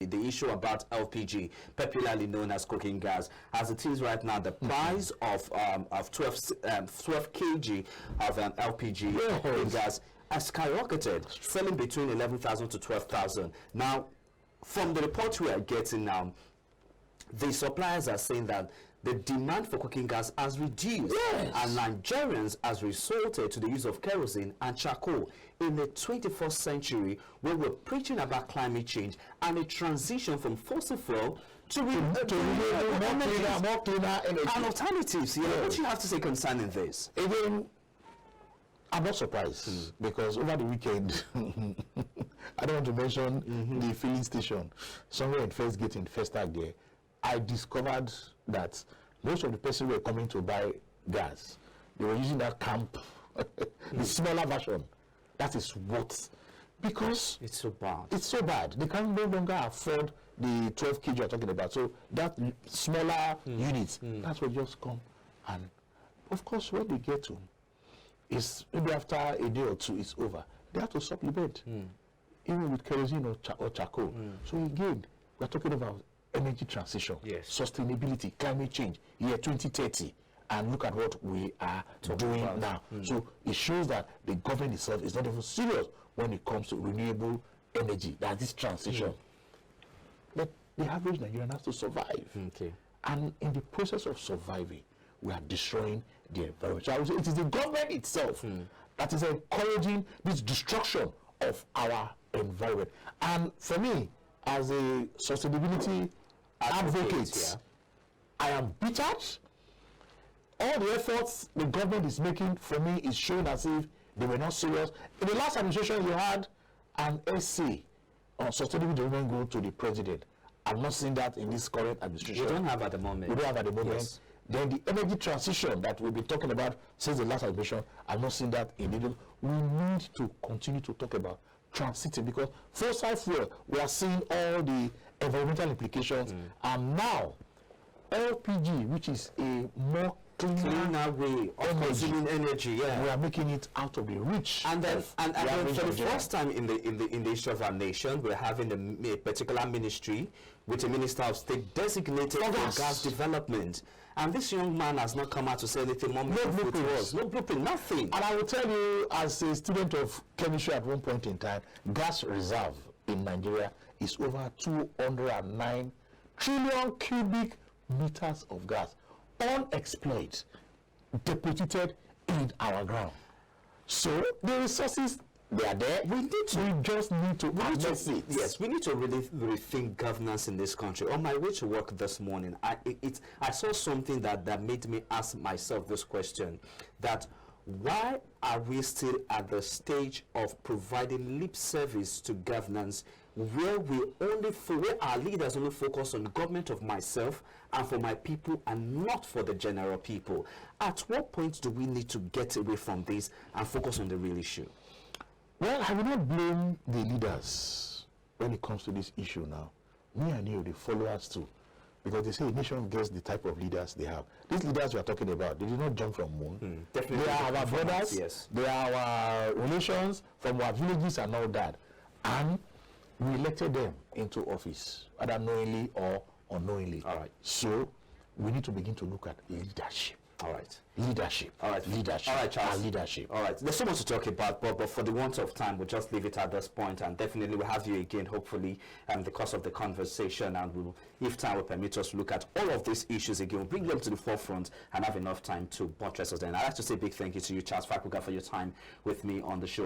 the issue about LPG, popularly known as cooking gas. As it is right now, the price of 12 kg of LPG cooking gas has skyrocketed, selling between 11,000 to 12,000. Now, from the report we are getting now, the suppliers are saying that the demand for cooking gas has reduced, and Nigerians has resorted to the use of kerosene and charcoal in the 21st century, where we're preaching about climate change and a transition from fossil fuel to renewable more cleaner energy and alternatives. What do you have to say concerning this? Again, I'm not surprised because over the weekend, I don't want to mention the filling station somewhere in First Gate in Festac there. I discovered that most of the persons who were coming to buy gas, they were using that camp, the smaller version. That is what, because it's so bad. It's so bad. They can no longer afford the 12 kg you're talking about. So that smaller units, that's what just come. And of course, when they get to, it's maybe after a day or two, it's over. They have to supplement, even with kerosene or charcoal. So again, we're talking about energy transition, sustainability, climate change, year 2030, and look at what we are doing now. So it shows that the government itself is not even serious when it comes to renewable energy, that this transition. But the average Nigerian has to survive. And in the process of surviving, we are destroying the environment. So I would say it is the government itself that is encouraging this destruction of our environment. And for me, as a sustainability advocate, I am bitter. All the efforts the government is making for me is showing as if they were not serious. In the last administration, you had an essay on sustainability development go to the president. I'm not seeing that in this current administration. We don't have at the moment. We don't have at the moment. Then the energy transition that we've been talking about since the last administration, I'm not seeing that in it. We need to continue to talk about transiting, because fossil fuel, we are seeing all the environmental implications, and now LPG, which is a more cleaner way of consuming energy, we are making it out of the reach. And then, and for the first time in the history of our nation, we're having a particular ministry with a minister of state designated for gas development. And this young man has not come out to say anything more meaningful to us. No blueprint, nothing. And I will tell you, as a student of chemistry at one point in time, gas reserve in Nigeria is over 209 trillion cubic meters of gas, unexploited, deposited in our ground. So the resources, they are there. We just need to access it. Yes, we need to really rethink governance in this country. On my way to work this morning, I saw something that made me ask myself this question: that why are we still at the stage of providing lip service to governance, where where our leaders only focus on government of myself and for my people and not for the general people? At what point do we need to get away from this and focus on the real issue? Well, I will not blame the leaders when it comes to this issue now. Me and you, the followers too. Because they say a nation gets the type of leaders they have. These leaders we are talking about, they did not jump from moon. Definitely. They are our brothers, they are our relations from our villages and all that. And we elected them into office, either knowingly or unknowingly. All right. So we need to begin to look at leadership. All right. Leadership. All right. Leadership. All right, Charles. Leadership. All right. There's so much to talk about, but for the want of time, we'll just leave it at this point, and definitely we'll have you again, hopefully, the course of the conversation, and we'll, if time will permit us to look at all of these issues again. We'll bring them to the forefront and have enough time to buttress us. And I'd like to say a big thank you to you, Charles Fakuga, for your time with me on the show.